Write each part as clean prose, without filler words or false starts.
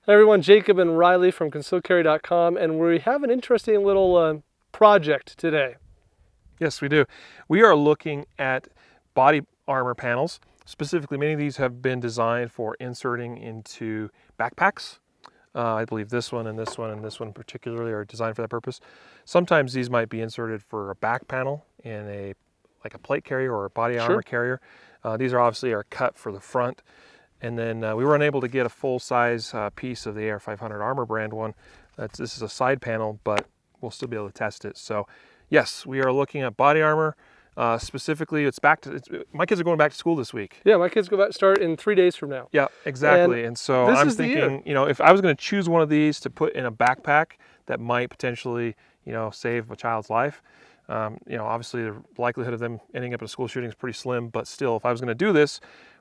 Hey everyone, Jacob and Riley from concealedcarry.com, and we have an interesting little project today. Yes, we do. We are looking at body armor panels. Specifically, many of these have been designed for inserting into backpacks. I believe this one and this one and this one particularly are designed for that purpose. Sometimes these might be inserted for a back panel in like a plate carrier or a body armor carrier. These are obviously cut for the front. And then we were unable to get a full-size piece of the AR500 Armor brand one. This is a side panel, but we'll still be able to test it. So yes, we are looking at body armor. Specifically, my kids are going back to school this week. Yeah, my kids start in 3 days from now. Yeah, exactly. And so I'm thinking, if I was going to choose one of these to put in a backpack that might potentially, save a child's life, obviously the likelihood of them ending up in a school shooting is pretty slim, but still, if I was going to do this,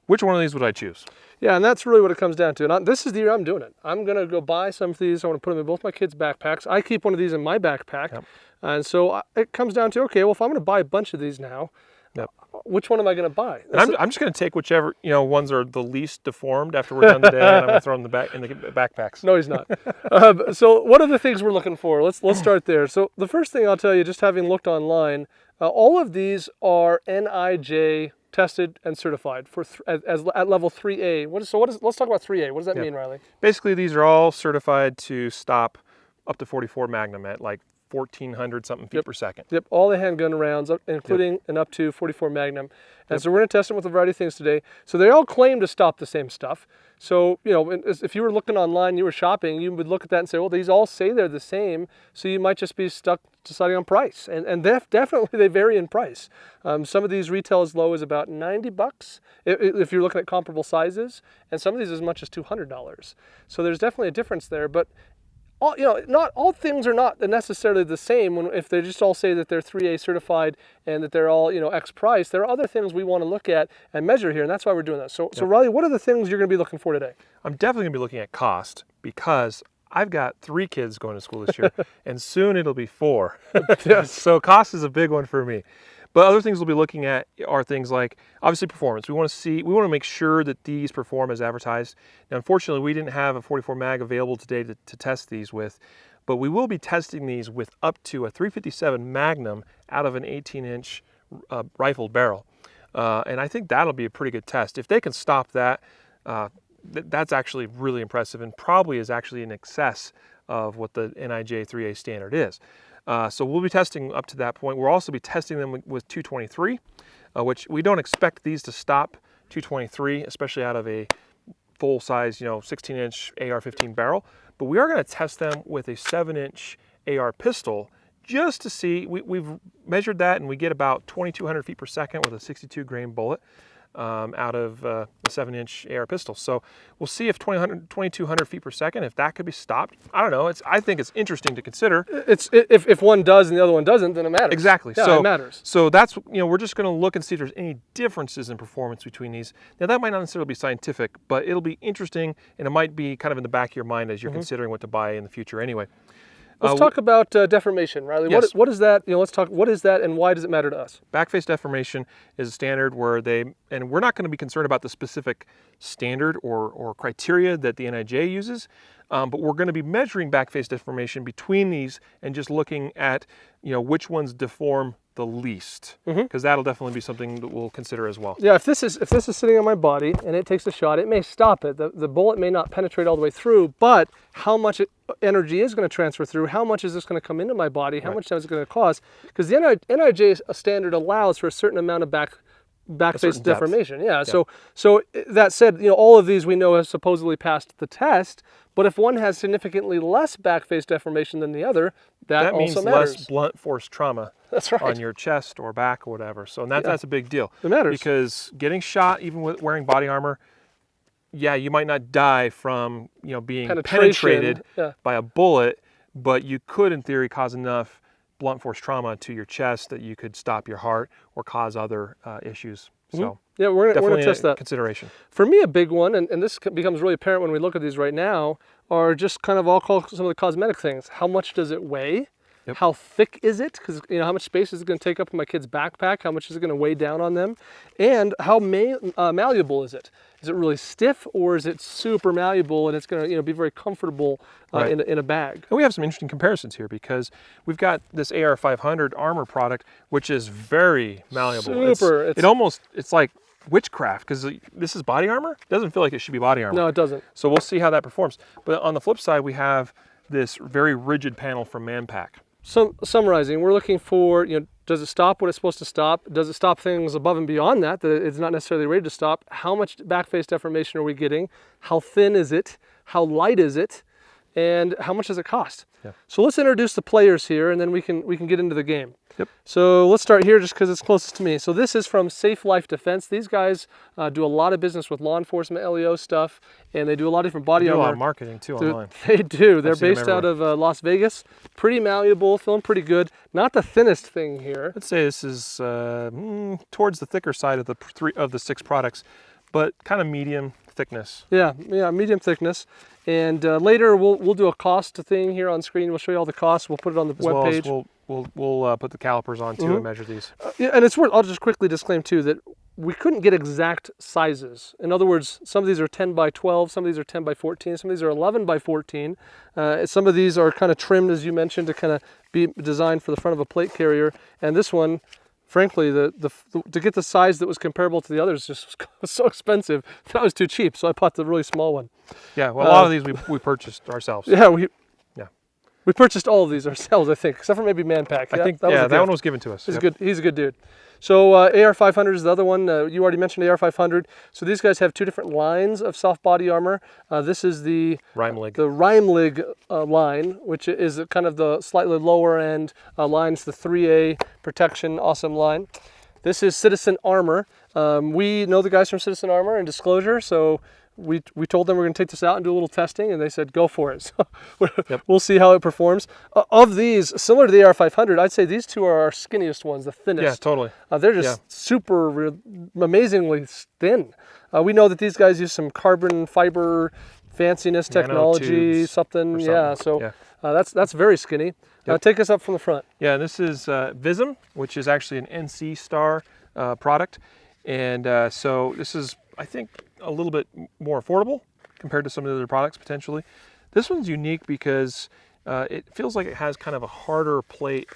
which one of these would I choose? Yeah, and that's really what it comes down to. And this is the year I'm doing it. I'm going to go buy some of these. I want to put them in both my kids' backpacks. I keep one of these in my backpack. Yep. And so it comes down to, okay, well, if I'm going to buy a bunch of these now, yep, which one am I going to buy? I'm just going to take whichever, ones are the least deformed after we're done today, and I'm going to throw them in the backpacks. No, he's not. So what are the things we're looking for? Let's start there. So the first thing I'll tell you, just having looked online, all of these are NIJ tested and certified for at level 3A. Let's talk about 3A. What does that mean, Riley? Basically, these are all certified to stop up to 44 Magnum at like 1,400 something feet per second. Yep, all the handgun rounds, including an up to 44 Magnum. And so we're going to test them with a variety of things today. So they all claim to stop the same stuff. So, if you were looking online, you were shopping, you would look at that and say, well, these all say they're the same. So you might just be stuck deciding on price. And definitely they vary in price. Some of these retail as low as about $90 if you're looking at comparable sizes, and some of these as much as $200. So there's definitely a difference there. But not all things are not necessarily the same if they just all say that they're 3A certified and that they're all, X price. There are other things we want to look at and measure here, and that's why we're doing that. So Riley, what are the things you're going to be looking for today? I'm definitely going to be looking at cost because I've got 3 kids going to school this year, and soon it'll be 4. Yes. So cost is a big one for me. But other things we'll be looking at are things like, obviously, performance. We want to make sure that these perform as advertised. Now, unfortunately, we didn't have a 44 mag available today to test these with, but we will be testing these with up to a 357 Magnum out of an 18-inch rifled barrel. And I think that'll be a pretty good test. If they can stop that, that's actually really impressive and probably is actually in excess of what the NIJ 3A standard is. So we'll be testing up to that point. We'll also be testing them with 223, which we don't expect these to stop 223, especially out of a full-size, 16-inch AR-15 barrel. But we are going to test them with a 7-inch AR pistol just to see. We've measured that, and we get about 2,200 feet per second with a 62-grain bullet out of the 7-inch AR pistol. So we'll see if 2,200 feet per second, if that could be stopped. I don't know. I think it's interesting to consider. If one does and the other one doesn't, then it matters. Exactly. Yeah, it matters. So that's, we're just going to look and see if there's any differences in performance between these. Now that might not necessarily be scientific, but it'll be interesting, and it might be kind of in the back of your mind as you're considering what to buy in the future anyway. Let's talk about deformation, Riley. Yes. What is that? Let's talk. What is that, and why does it matter to us? Backface deformation is a standard where and we're not going to be concerned about the specific standard or criteria that the NIJ uses, but we're going to be measuring backface deformation between these and just looking at, which ones deform the least, because that'll definitely be something that we'll consider as well. Yeah, if this is sitting on my body and it takes a shot, it may stop it. The bullet may not penetrate all the way through, but how much energy is going to transfer through? How much is this going to come into my body? How much time is it going to cause? Because the NIJ standard allows for a certain amount of backface deformation. Yeah. So that said, all of these we know have supposedly passed the test. But if one has significantly less backface deformation than the other, that also means matters. Less blunt force trauma. That's right. On your chest or back or whatever. So that's a big deal. It matters because getting shot, even with wearing body armor, yeah, you might not die from being penetrated by a bullet, but you could, in theory, cause enough blunt force trauma to your chest that you could stop your heart or cause other issues. So yeah, we're going to test that. Consideration. For me, a big one, and this becomes really apparent when we look at these right now, are just kind of, I'll call some of the cosmetic things. How much does it weigh? Yep. How thick is it? Because how much space is it going to take up in my kid's backpack? How much is it going to weigh down on them? And how malleable is it? Is it really stiff, or is it super malleable and it's going to be very comfortable Right. in a bag? And we have some interesting comparisons here because we've got this AR500 armor product, which is very malleable. Super. It's like witchcraft because this is body armor. It doesn't feel like it should be body armor. No, it doesn't. So we'll see how that performs. But on the flip side, we have this very rigid panel from Manpack. So summarizing, we're looking for, does it stop what it's supposed to stop? Does it stop things above and beyond that it's not necessarily ready to stop? How much backface deformation are we getting? How thin is it? How light is it? And how much does it cost? Yeah. So let's introduce the players here, and then we can get into the game. Yep. So let's start here just because it's closest to me. So this is from Safe Life Defense. These guys do a lot of business with law enforcement, LEO stuff, and they do a lot of different body They do armor. a lot of marketing too online. They do. They're I've seen them based out of Las Vegas. Pretty malleable, feeling pretty good. Not the thinnest thing here. Let's say this is towards the thicker side of the 6 products, but kind of medium thickness. Yeah, medium thickness. And later we'll do a cost thing here on screen. We'll show you all the costs. We'll put it on the webpage. We'll put the calipers on too and measure these. Yeah, and it's worth. I'll just quickly disclaim too that we couldn't get exact sizes. In other words, some of these are 10 by 12, some of these are 10 by 14, some of these are 11 by 14. Some of these are kind of trimmed, as you mentioned, to kind of be designed for the front of a plate carrier. And this one, frankly, to get the size that was comparable to the others just was so expensive that I was too cheap. So I bought the really small one. Yeah, well, a lot of these we purchased ourselves. Yeah, we purchased all of these ourselves, I think, except for maybe Manpack. I think that one was given to us. He's a good dude. So AR500 is the other one. You already mentioned AR500. So these guys have 2 different lines of soft body armor. This is the Reimlig line, which is kind of the slightly lower end line. It's the 3A protection, awesome line. This is Citizen Armor. We know the guys from Citizen Armor and Disclosure, so we told them we're going to take this out and do a little testing, and they said go for it. So we'll see how it performs. Of these, similar to the AR500, I'd say these 2 are our skinniest ones, the thinnest. Yeah, totally. They're just super amazingly thin. We know that these guys use some carbon fiber fanciness technology, something. Yeah, so that's very skinny. Take us up from the front. Yeah, this is Vism, which is actually an NC Star product, and so this is, I think, a little bit more affordable compared to some of the other products potentially. This one's unique because it feels like it has kind of a harder plate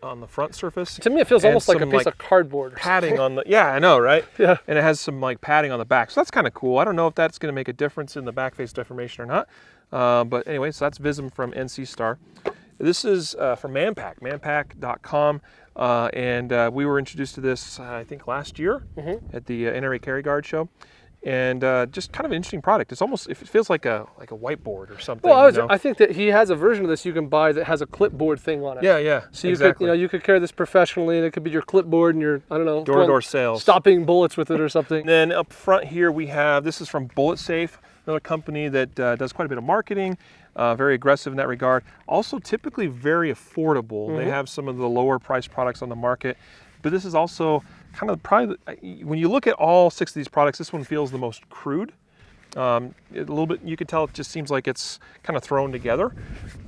on the front surface. To me, it feels almost like a piece of cardboard. Padding on the, yeah, I know, right? Yeah. And it has some padding on the back, so that's kind of cool. I don't know if that's going to make a difference in the backface deformation or not. But anyway, so that's Vism from NC Star. This is from Manpack, manpack.com, and we were introduced to this, I think, last year at the NRA Carry Guard show. And just kind of an interesting product. It feels like a whiteboard or something. Well, I think that he has a version of this you can buy that has a clipboard thing on it. Yeah, so you could carry this professionally, and it could be your clipboard and your, I don't know, door-to-door sales, stopping bullets with it or something. And then up front here we have, this is from Bullet Safe, another company that does quite a bit of marketing, very aggressive in that regard. Also typically very affordable. They have some of the lower priced products on the market, but this is also kind of probably, when you look at all 6 of these products, this one feels the most crude. A little bit, you could tell it just seems like it's kind of thrown together.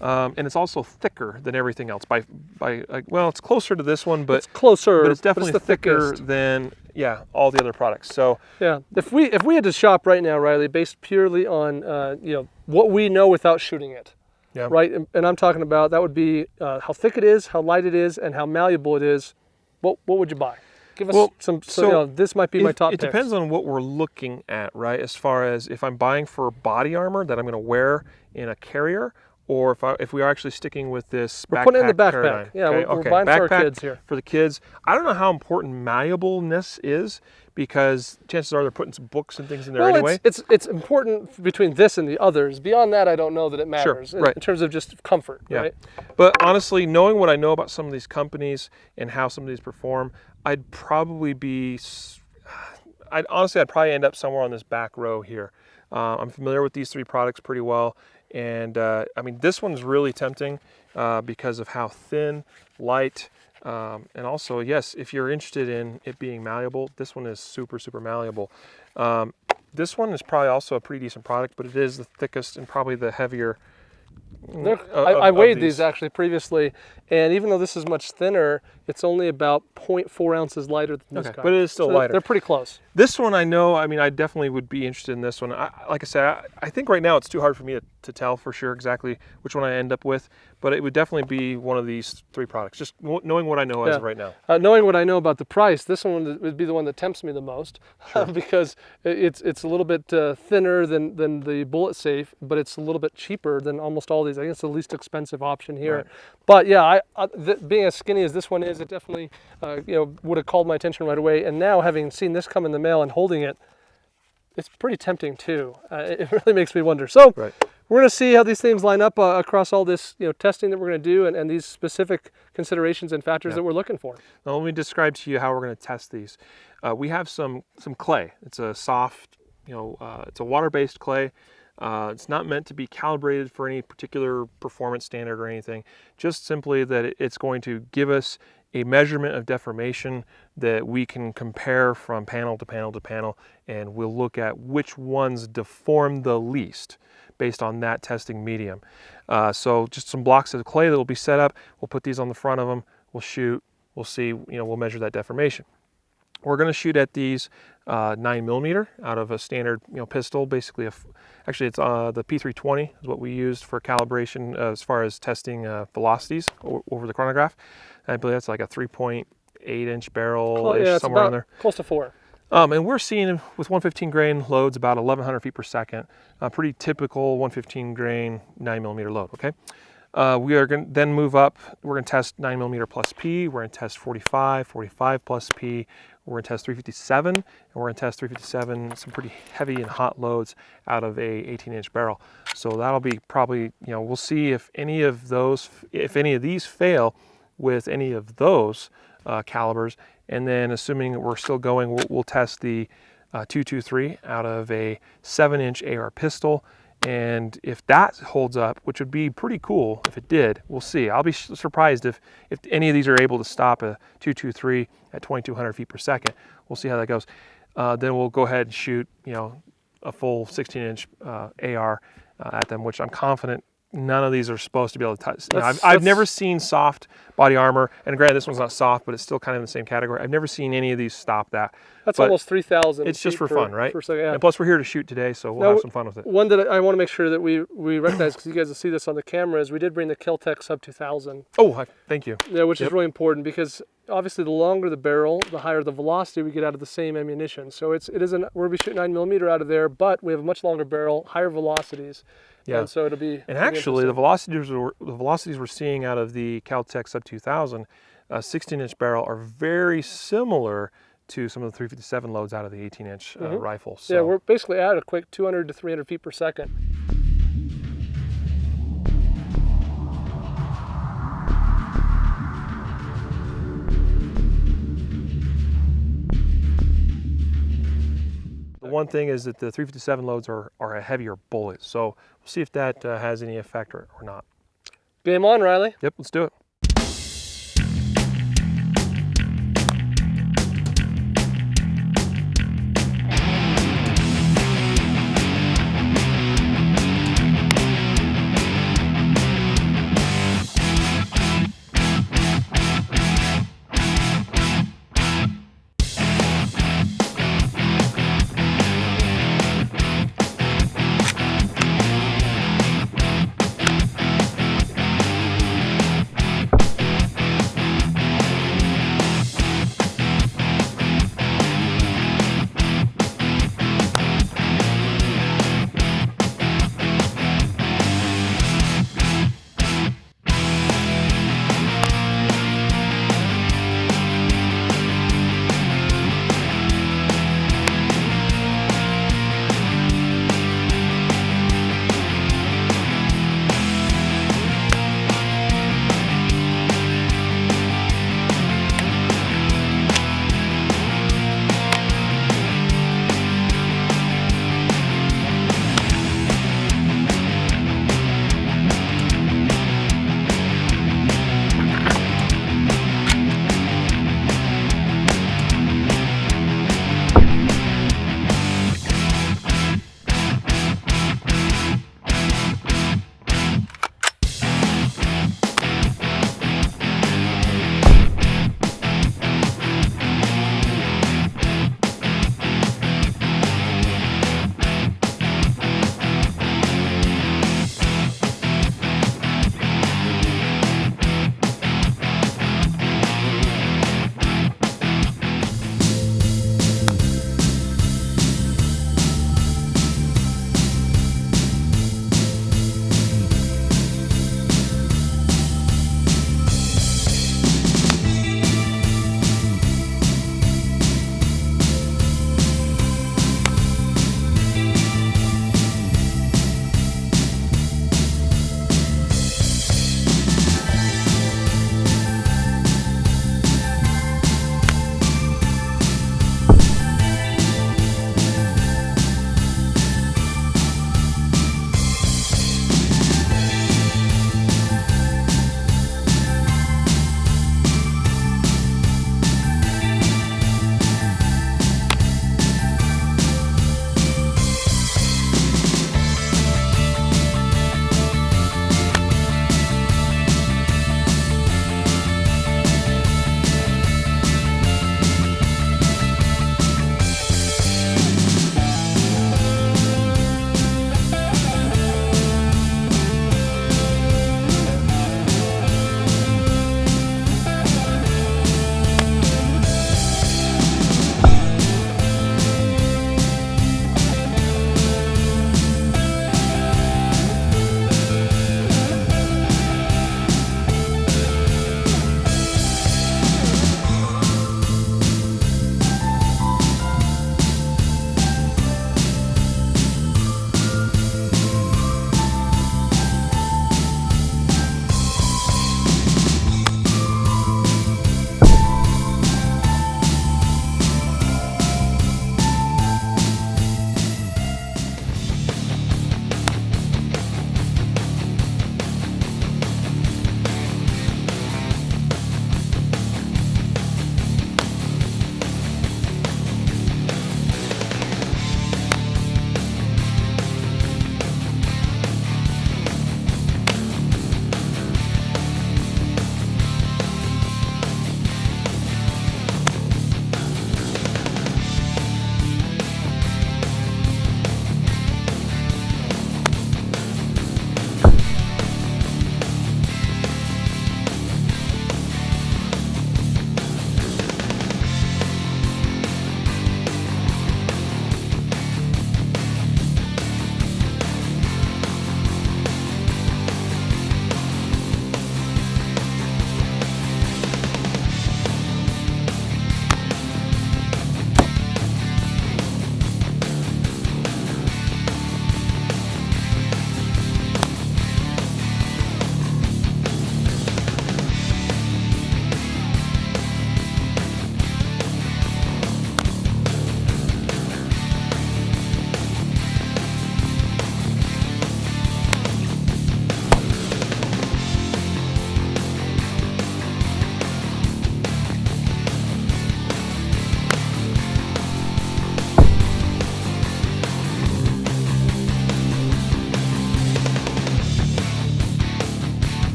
And it's also thicker than everything else well, it's closer to this one, but it's closer, but it's definitely thicker than all the other products. So yeah, if we had to shop right now, Riley, based purely on what we know without shooting it, right? And I'm talking about that would be how thick it is, how light it is, and how malleable it is. What would you buy? Give us some. So this might be my top picks. It depends on what we're looking at, right? As far as if I'm buying for body armor that I'm going to wear in a carrier, or if we are actually sticking with this backpack. We're putting it in the backpack. Paradigm. Yeah, we're buying backpack for our kids here. For the kids, I don't know how important malleableness is, because chances are they're putting some books and things in there anyway. It's important between this and the others. Beyond that, I don't know that it matters in terms of just comfort. Right? But honestly, knowing what I know about some of these companies and how some of these perform, I'd probably end up somewhere on this back row here. I'm familiar with these 3 products pretty well, and I mean, this one's really tempting because of how thin, light, and also, yes, if you're interested in it being malleable, this one is super, super malleable. This one is probably also a pretty decent product, but it is the thickest and probably the heavier I weighed these actually previously, and even though this is much thinner, it's only about 0.4 ounces lighter than this guy. But it is still lighter. They're pretty close. This one I know, I mean, I definitely would be interested in this one. Like I said, I think right now it's too hard for me to tell for sure exactly which one I end up with, but it would definitely be one of these three products, just knowing what I know as of right now. Knowing what I know about the price, this one would be the one that tempts me the most, because it's a little bit thinner than the Bullet Safe, but it's a little bit cheaper than almost all these. I think it's the least expensive option here. Right. But yeah, being as skinny as this one is, it definitely would have called my attention right away. And now having seen this come in the mail and holding it, it's pretty tempting too. It really makes me wonder. So we're going to see how these things line up across all this testing that we're going to do, and these specific considerations and factors that we're looking for. Now let me describe to you how we're going to test these. We have some clay. It's a soft, it's a water-based clay. It's not meant to be calibrated for any particular performance standard or anything, just simply that it's going to give us a measurement of deformation that we can compare from panel to panel to panel, and we'll look at which ones deform the least based on that testing medium. So just some blocks of clay that will be set up. We'll put these on the front of them, we'll shoot, we'll see, we'll measure that deformation. We're going to shoot at these 9mm out of a standard pistol. Basically, actually it's the P320 is what we used for calibration as far as testing velocities over the chronograph. I believe that's like a 3.8-inch barrel, somewhere in there. Close to 4. And we're seeing with 115 grain loads about 1,100 feet per second. Pretty typical 115 grain 9mm load. Okay. We are going to then move up. We're going to test 9mm plus P. We're going to test 45, 45 plus P. We're going to test 357, and we're going to test 357, some pretty heavy and hot loads out of a 18-inch barrel. So that'll be probably, we'll see if any of these fail with any of those calibers. And then assuming we're still going, we'll test the 223 out of a 7-inch AR pistol. And if that holds up, which would be pretty cool if it did, we'll see. I'll be surprised if any of these are able to stop a 223 at 2,200 feet per second. We'll see how that goes. Then we'll go ahead and shoot, a full 16-inch AR at them, which I'm confident none of these are supposed to be able to touch. I've never seen soft body armor, and granted this one's not soft, but it's still kind of in the same category. I've never seen any of these stop that. That's almost 3,000. It's just for fun, right? Yeah. And plus we're here to shoot today, so we'll have some fun with it. One that I want to make sure that we recognize, because you guys will see this on the camera, is we did bring the Kel-Tec Sub 2000. Oh, thank you. Yeah, which is really important, because obviously the longer the barrel, the higher the velocity we get out of the same ammunition. So we're going to be shooting 9mm out of there, but we have a much longer barrel, higher velocities. Yeah. And so it'll be. And actually, the velocities we're seeing out of the Kel-Tec Sub 2000 16-inch barrel are very similar to some of the 357 loads out of the 18-inch rifle. So. Yeah, we're basically at a quick 200 to 300 feet per second. One thing is that the 357 loads are a heavier bullet, so we'll see if that has any effect or not. Game on, Riley. Yep, let's do it.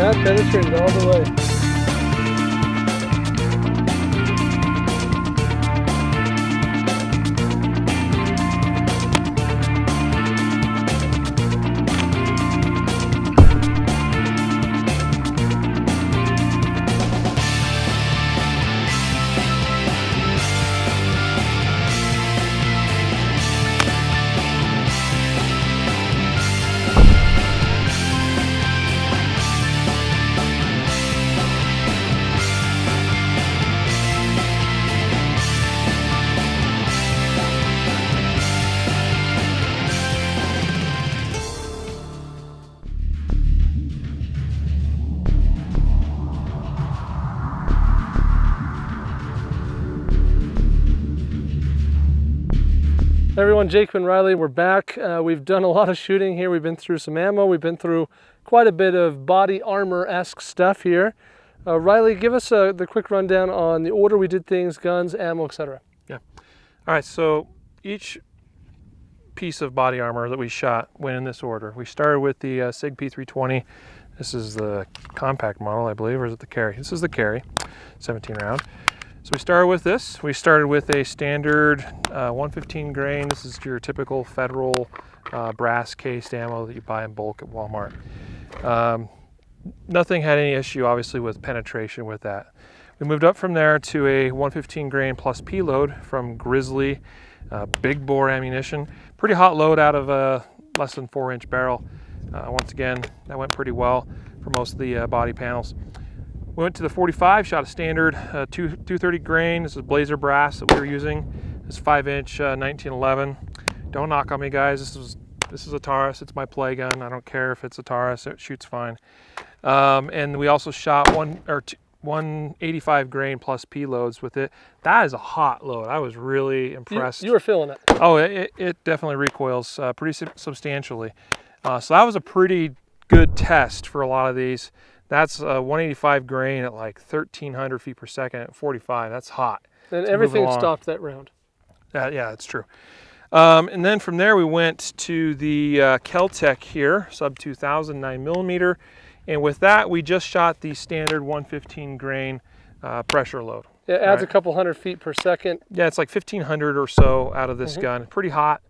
That penetrated all the way. Everyone, Jacob and Riley, we're back. We've done a lot of shooting here. We've been through some ammo. We've been through quite a bit of body armor-esque stuff here. Riley, give us the quick rundown on the order we did things, guns, ammo, etc. Yeah. All right, so each piece of body armor that we shot went in this order. We started with the SIG P320. This is the compact model, I believe, or is it the carry? This is the carry, 17 round. So we started with this. We started with a standard 115 grain. This is your typical federal brass cased ammo that you buy in bulk at Walmart. Nothing had any issue, obviously, with penetration with that. We moved up from there to a 115 grain plus P load from Grizzly, big bore ammunition. Pretty hot load out of a less than 4-inch barrel. Once again, that went pretty well for most of the body panels. We went to the 45, shot a standard 230 grain. This is blazer brass that we were using. This 5-inch 1911. Don't knock on me, guys. This is a Taurus. It's my play gun. I don't care if it's a Taurus. It shoots fine. And we also shot 185 grain plus P loads with it. That is a hot load. I was really impressed. You were feeling it. Oh, it definitely recoils pretty substantially. So that was a pretty good test for a lot of these. That's 185 grain at like 1,300 feet per second at 45. That's hot. And everything stopped that round. Yeah, that's true. And then from there we went to the Kel-Tec here, sub 2000 9mm. And with that we just shot the standard 115 grain pressure load. Yeah, it adds a couple hundred feet per second. Yeah, it's like 1,500 or so out of this gun. Pretty hot.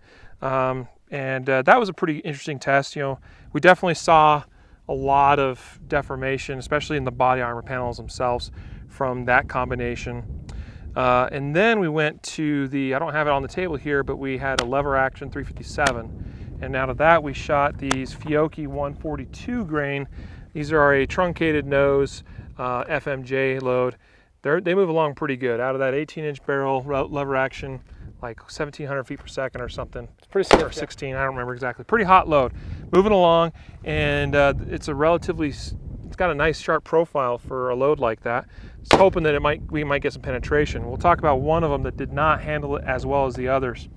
And that was a pretty interesting test. You know, we definitely saw a lot of deformation, especially in the body armor panels themselves from that combination. And then we went to the, I don't have it on the table here, but we had a lever action 357. And out of that we shot these Fiocchi 142 grain. These are a truncated nose FMJ load. They move along pretty good. Out of that 18-inch barrel lever action, like 1,700 feet per second or something. It's pretty stiff, or 16, I don't remember exactly. Pretty hot load. Moving along, and it's got a nice sharp profile for a load like that. Just hoping that we might get some penetration. We'll talk about one of them that did not handle it as well as the others.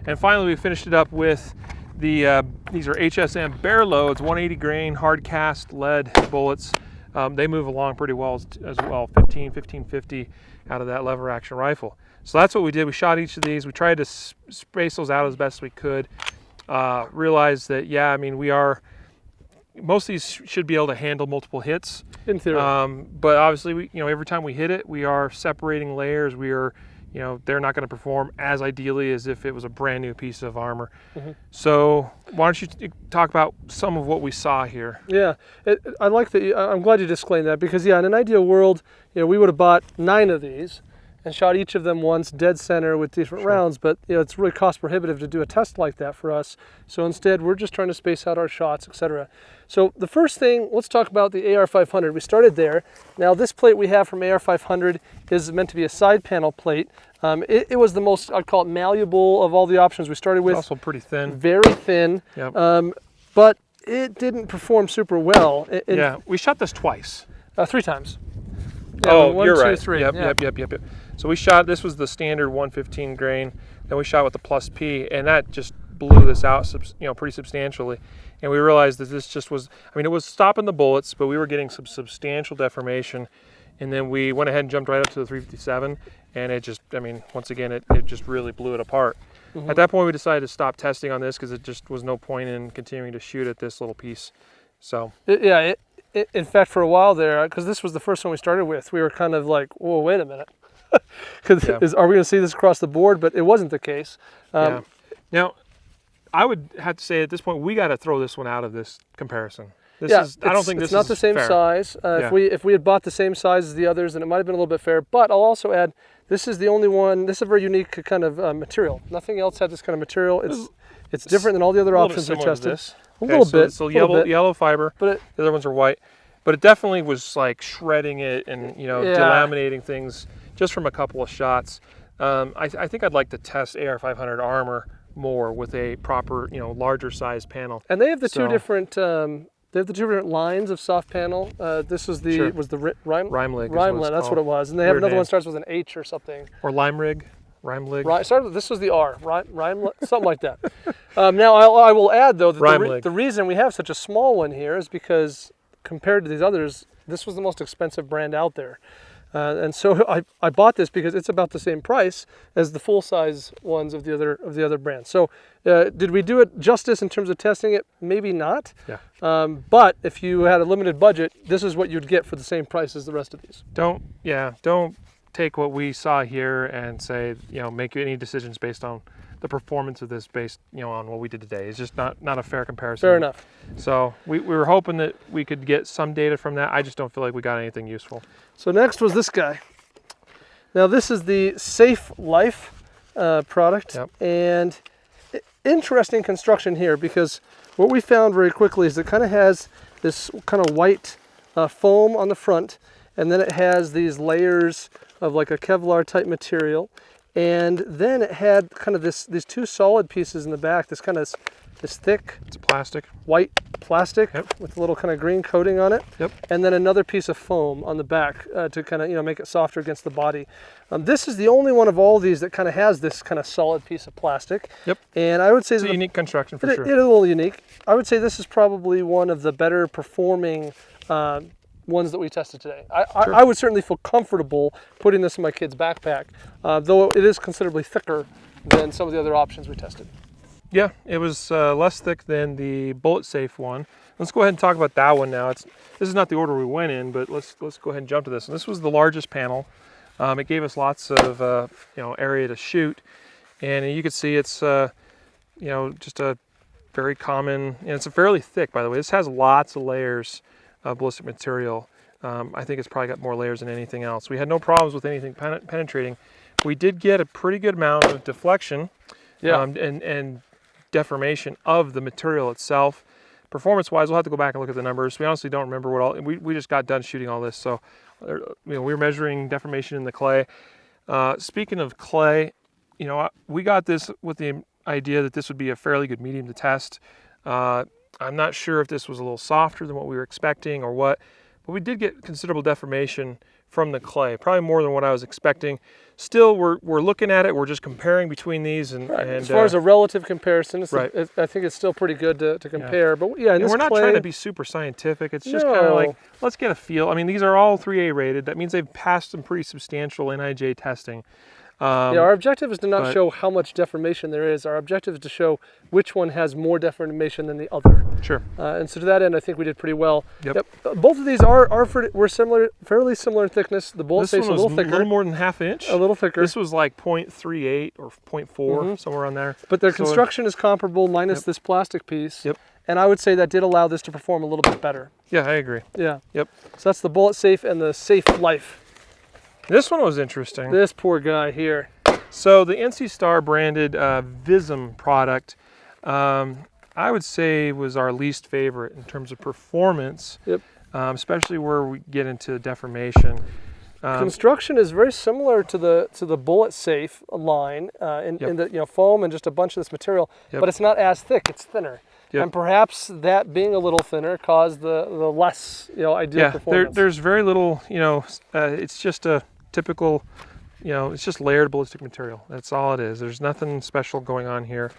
And finally, we finished it up with these are HSM bear loads, 180 grain hard cast lead bullets. They move along pretty well as well, 1550 out of that lever action rifle. So that's what we did. We shot each of these. We tried to space those out as best we could. Realized that, yeah, I mean, most of these should be able to handle multiple hits. In theory. But obviously, every time we hit it, we are separating layers. We are, they're not going to perform as ideally as if it was a brand new piece of armor. So why don't you talk about some of what we saw here? Yeah, I like that. I'm glad you disclaimed that because, yeah, in an ideal world, we would have bought 9 of these and shot each of them once dead center with different rounds, but it's really cost prohibitive to do a test like that for us. So instead, we're just trying to space out our shots, etc. So the first thing, let's talk about the AR500. We started there. Now this plate we have from AR500 is meant to be a side panel plate. It was the most, I'd call it, malleable of all the options we started with. It's also pretty thin. Very thin. Yep. But it didn't perform super well. Yeah, we shot this twice. 3 times. Yeah, oh, 1, you're 2, right. 3. Yep. So we shot, this was the standard 115 grain. Then we shot with the plus P, and that just blew this out, pretty substantially. And we realized that this just was, it was stopping the bullets, but we were getting some substantial deformation. And then we went ahead and jumped right up to the 357, and it just, once again, it just really blew it apart. At that point, we decided to stop testing on this because it just was no point in continuing to shoot at this little piece. So in fact, for a while there, because this was the first one we started with, we were kind of like, whoa, wait a minute. Because are we going to see this across the board? But it wasn't the case. Yeah. Now, I would have to say at this point, we got to throw this one out of this comparison. I don't think this is it's not the same fair. size. If we had bought the same size as the others, then it might have been a little bit fair. But I'll also add, this is the only one. This is a very unique kind of material. Nothing else had this kind of material. It's different than all the other options we tested. A little bit. So yellow fiber. But the other ones are white. But it definitely was like shredding it and delaminating things just from a couple of shots. I think I'd like to test AR500 Armor more with a proper, larger size panel. And they have the two different. They have the two different lines of soft panel. This was the Rhymelig. Rhymelig, that's what it was. And they have another one that starts with an H or something. Or Rhymelig. This was the R. Rhymelig, something like that. Now I will add though that the reason we have such a small one here is because compared to these others, this was the most expensive brand out there. And so I bought this because it's about the same price as the full size ones of the other brands. So did we do it justice in terms of testing it? Maybe not. Yeah. But if you had a limited budget, this is what you'd get for the same price as the rest of these. Don't take what we saw here and say, make any decisions based on the performance of this based, on what we did today. It's just not a fair comparison. Fair enough. So we were hoping that we could get some data from that. I just don't feel like we got anything useful. So next was this guy. Now this is the Safe Life product. Yep. And interesting construction here, because what we found very quickly is it kind of has this kind of white foam on the front, and then it has these layers of like a Kevlar type material. And then it had kind of these two solid pieces in the back, this kind of this thick, it's plastic, white plastic with a little kind of green coating on it. Yep. And then another piece of foam on the back to kind of make it softer against the body. This is the only one of all these that kind of has this kind of solid piece of plastic. Yep. And I would say it's a unique construction for sure. It is a little unique. I would say this is probably one of the better performing ones that we tested today. I would certainly feel comfortable putting this in my kid's backpack, though it is considerably thicker than some of the other options we tested. Yeah, it was less thick than the Bullet Safe one. Let's go ahead and talk about that one now. This is not the order we went in, but let's go ahead and jump to this. And this was the largest panel. It gave us lots of area to shoot, and you can see it's just a very common, and it's fairly thick, by the way. This has lots of layers of ballistic material. I think it's probably got more layers than anything else. We had no problems with anything penetrating. We did get a pretty good amount of deflection and deformation of the material itself. Performance-wise, we'll have to go back and look at the numbers. We honestly don't remember what all. We just got done shooting all this, so we were measuring deformation in the clay. Speaking of clay, we got this with the idea that this would be a fairly good medium to test. I'm not sure if this was a little softer than what we were expecting or what, but we did get considerable deformation from the clay, probably more than what I was expecting. Still, we're looking at it. We're just comparing between these, and as far as a relative comparison, I think it's still pretty good to compare. But and we're not trying to be super scientific. It's just kind of like, let's get a feel. I mean, these are all 3A rated. That means they've passed some pretty substantial NIJ testing. Our objective is to not show how much deformation there is. Our objective is to show which one has more deformation than the other. Sure. And so to that end, I think we did pretty well. Yep. Both of these were similar, fairly similar in thickness. The Bullet Safe is a little thicker. A little more than ½ inch. A little thicker. This was like 0.38 or 0.4, somewhere around there. But their construction is comparable minus this plastic piece. Yep. And I would say that did allow this to perform a little bit better. Yeah, I agree. Yeah. Yep. So that's the Bullet Safe and the Safe Life. This one was interesting. This poor guy here. So the NC Star branded Vism product, I would say was our least favorite in terms of performance, especially where we get into deformation. Construction is very similar to the Bullet Safe line in the foam and just a bunch of this material, but it's not as thick. It's thinner. And perhaps that being a little thinner caused the less ideal performance. There's very little. It's just a typical. It's just layered ballistic material. That's all it is. There's nothing special going on here.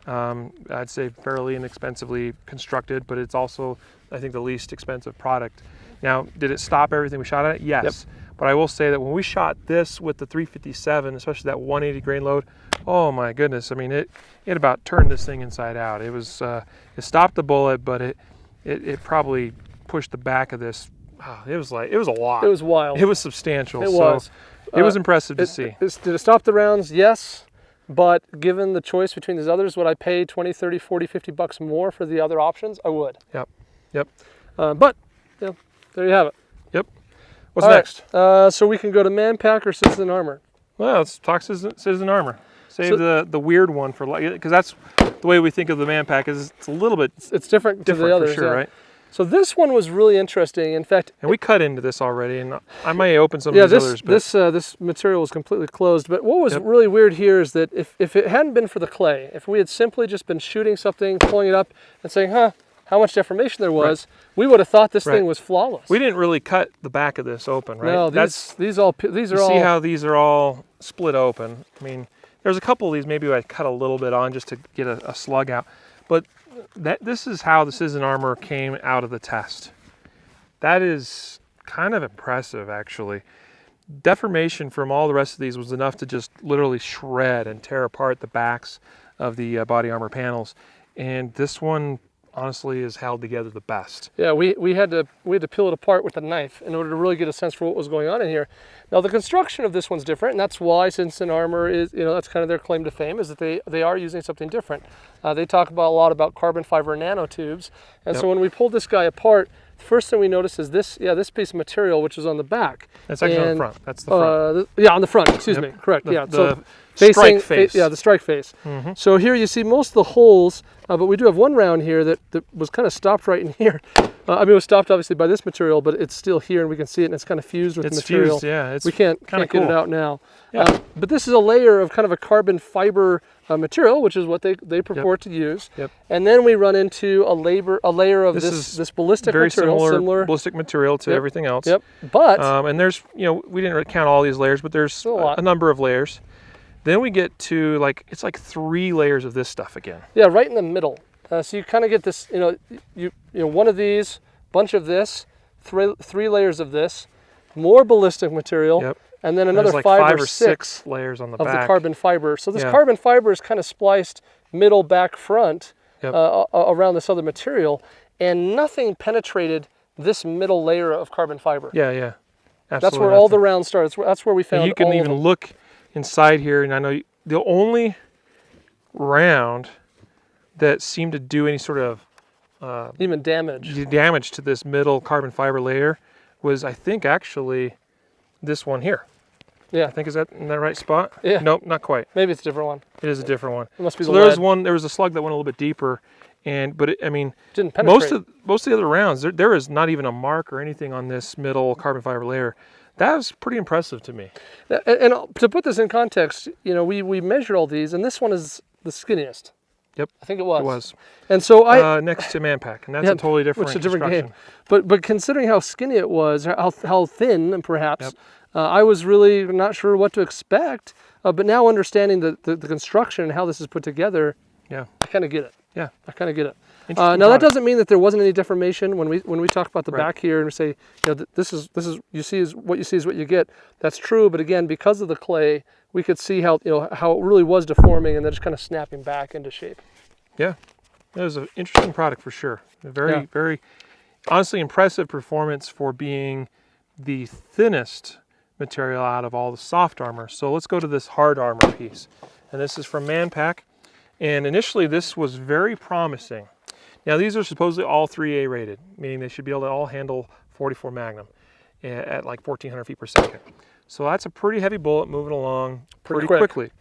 I'd say fairly inexpensively constructed, but it's also, I think, the least expensive product. Now, did it stop everything we shot at it? Yes. Yep. But I will say that when we shot this with the 357, especially that 180 grain load, oh my goodness! I mean, it about turned this thing inside out. It was it stopped the bullet, but it probably push the back of this. It was a lot. It was wild. It was substantial. It was. It was impressive to see. Did it stop the rounds? Yes. But given the choice between these others, would I pay 20, 30, 40, 50 bucks more for the other options? I would. Yep. But there you have it. Yep. What's All next? Right. So we can go to Manpack or Citizen Armor. Well, let's talk Citizen Armor. Save the weird one for, because that's the way we think of the Manpack. Is it's a little bit it's different to the others, for sure, right? So this one was really interesting. In fact, and we cut into this already, and I may open some of these others. But this material was completely closed. But what was really weird here is that if it hadn't been for the clay, if we had simply just been shooting something, pulling it up, and saying, how much deformation there was, we would have thought this thing was flawless. We didn't really cut the back of this open, right? No, these are all. See how these are all split open. I mean, there's a couple of these maybe I cut a little bit on just to get a slug out, but this is how the Citizen Armor came out of the test. That is kind of impressive, actually. Deformation from all the rest of these was enough to just literally shred and tear apart the backs of the body armor panels, and this one honestly is held together the best. Yeah, we had to peel it apart with a knife in order to really get a sense for what was going on in here. Now the construction of this one's different, and that's why Citizen Armor is, that's kind of their claim to fame, is that they are using something different. They talk a lot about carbon fiber nanotubes, and so when we pulled this guy apart, the first thing we noticed is this piece of material, which is on the back. That's actually on the front. That's the front. On the front. Excuse me. Correct. The facing, strike face. The strike face. So here you see most of the holes, but we do have one round here that was kind of stopped right in here. It was stopped obviously by this material, but it's still here, and we can see it, and it's kind of fused with the material. Fused, yeah. We can't get it out now. Yeah. But this is a layer of kind of a carbon fiber material, which is what they purport to use. And then we run into a layer of this ballistic material, very similar ballistic material to everything else. But and there's we didn't really count all these layers, but there's a number of layers. Then we get to it's like 3 layers of this stuff again. Yeah, right in the middle. So you kind of get this, one of these, bunch of this, 3 layers of this, more ballistic material, and then another 5 or 6 layers on the of back. the carbon fiber. So this carbon fiber is kind of spliced middle, back, front around this other material, and nothing penetrated this middle layer of carbon fiber. Yeah, absolutely. That's where all the rounds start. That's where we found. And you can even look inside here, and I know the only round that seemed to do any sort of even damage to this middle carbon fiber layer was, I think, actually this one here. Yeah, I think is that in that right spot? Yeah. Nope, not quite. Maybe it's a different one. It is a different one. It must be so the there lead. was there was a slug that went a little bit deeper, didn't penetrate. Most of the other rounds, there is not even a mark or anything on this middle carbon fiber layer. That was pretty impressive to me. And to put this in context, we measured all these, and this one is the skinniest. Yep, I think it was. It was. And so next to Manpack, and that's a totally different. Which is a different game. But considering how skinny it was, how thin, perhaps, I was really not sure what to expect. But now understanding the construction and how this is put together, I kind of get it. Yeah, I kind of get it. Now that doesn't mean that there wasn't any deformation when we talk about the back here and we say, this is what you see is what you get. That's true, but again, because of the clay, we could see how it really was deforming and then just kind of snapping back into shape. Yeah, it was an interesting product for sure. A very honestly impressive performance for being the thinnest material out of all the soft armor. So let's go to this hard armor piece, and this is from Manpack. And initially, this was very promising. Now, these are supposedly all 3A rated, meaning they should be able to all handle 44 Magnum at like 1,400 feet per second. So that's a pretty heavy bullet moving along pretty quickly.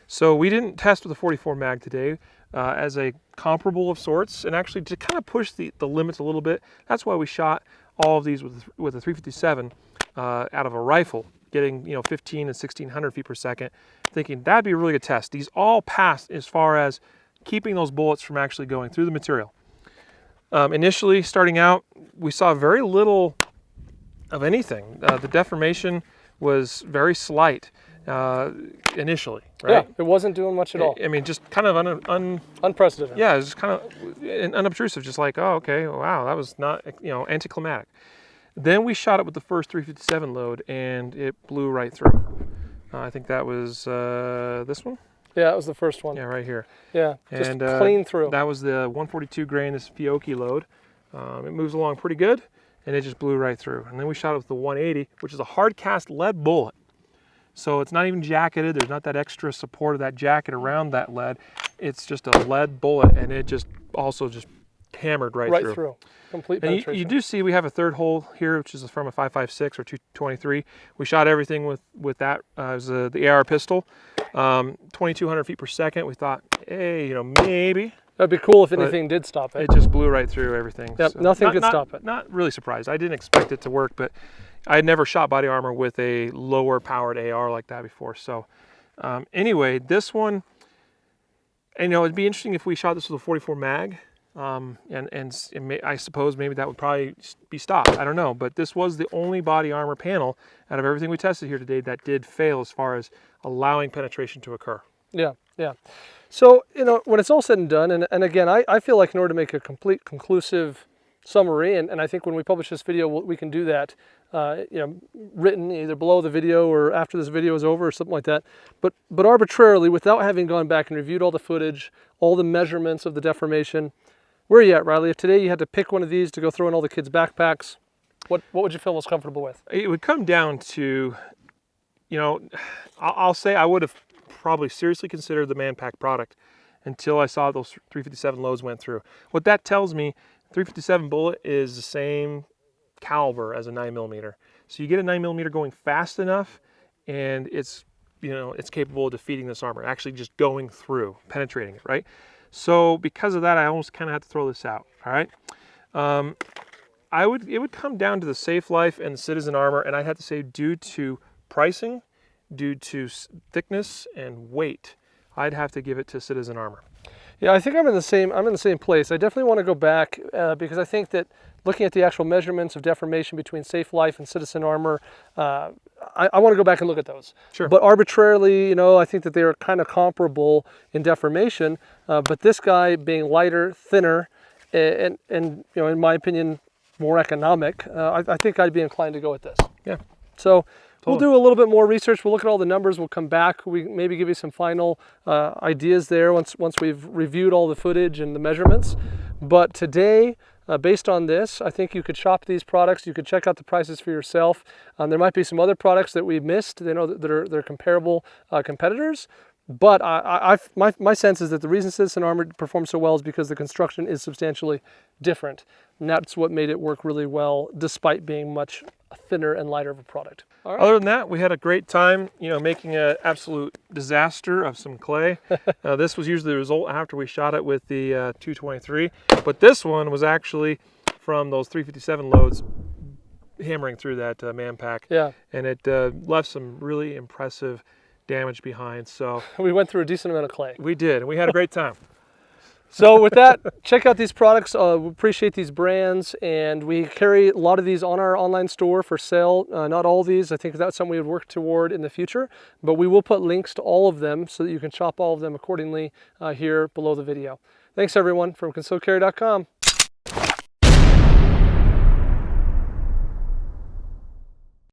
So we didn't test with the 44 Mag today as a comparable of sorts, and actually to kind of push the limits a little bit. That's why we shot all of these with a 357 out of a rifle, getting 15 and 1,600 feet per second, thinking that'd be a really good test. These all passed as far as keeping those bullets from actually going through the material. Initially, starting out, we saw very little of anything. The deformation was very slight initially, right? Yeah, it wasn't doing much at all. I mean, just kind of unprecedented. Yeah, it was kind of unobtrusive, just like, oh, okay, wow, that was not, anticlimactic. Then we shot it with the first 357 load, and it blew right through. I think that was this one. Yeah, that was the first one. Yeah, right here. Yeah, just clean through. That was the 142 grain, this Fiocchi load. It moves along pretty good, and it just blew right through. And then we shot it with the 180, which is a hard cast lead bullet. So it's not even jacketed. There's not that extra support of that jacket around that lead. It's just a lead bullet, and it just also just hammered right through. Complete And penetration. you do see we have a third hole here, which is from a 5.56 or 223. We shot everything with that. It was the AR pistol, 2,200 feet per second. We thought, hey, you know, maybe. That'd be cool if anything did stop it. It just blew right through everything. Yep, So nothing could stop it. Not really surprised. I didn't expect it to work, but I had never shot body armor with a lower powered AR like that before. So anyway, this one, and, you know, it'd be interesting if we shot this with a 44 mag. I suppose maybe that would probably be stopped. I don't know, but this was the only body armor panel out of everything we tested here today that did fail as far as allowing penetration to occur. Yeah, yeah. So, you know, when it's all said and done, and again, I feel like in order to make a complete, conclusive summary, and I think when we publish this video, we can do that, you know, written either below the video or after this video is over or something like that. But arbitrarily, without having gone back and reviewed all the footage, all the measurements of the deformation, where are you at, Riley? If today you had to pick one of these to go throw in all the kids' backpacks, what would you feel most comfortable with? It would come down to, you know, I'll say I would have probably seriously considered the Manpack product until I saw those 357 loads went through. What that tells me, 357 bullet is the same caliber as a 9mm. So you get a 9mm going fast enough, and it's, you know, it's capable of defeating this armor, actually just going through, penetrating it, right? So because of that, I almost kind of had to throw this out. All right. It would come down to the Safe Life and the Citizen armor, and I'd have to say, due to pricing, due to thickness and weight, I'd have to give it to Citizen armor. Yeah, I think I'm in the same place. I definitely want to go back because I think that looking at the actual measurements of deformation between Safe Life and Citizen armor, I want to go back and look at those. Sure. But arbitrarily, you know, I think that they're kind of comparable in deformation. But this guy being lighter, thinner, and you know, in my opinion, more economic, I think I'd be inclined to go with this. Yeah. So we'll do a little bit more research. We'll look at all the numbers. We'll come back. We maybe give you some final ideas there once we've reviewed all the footage and the measurements. But today, based on this, I think you could shop these products. You could check out the prices for yourself. There might be some other products that we missed. They know that they're comparable competitors. But my sense is that the reason Citizen armor performs so well is because the construction is substantially different. And that's what made it work really well, despite being much thinner and lighter of a product. All right. Other than that, we had a great time, you know, making an absolute disaster of some clay. This was usually the result after we shot it with the 223, but this one was actually from those 357 loads hammering through that Manpack. Yeah. And it left some really impressive damage behind. So we went through a decent amount of clay. We did, and we had a great time. So with that, check out these products. We appreciate these brands, and we carry a lot of these on our online store for sale. Not all of these. I think that's something we would work toward in the future, but we will put links to all of them so that you can shop all of them accordingly here below the video. Thanks everyone from concealedcarry.com.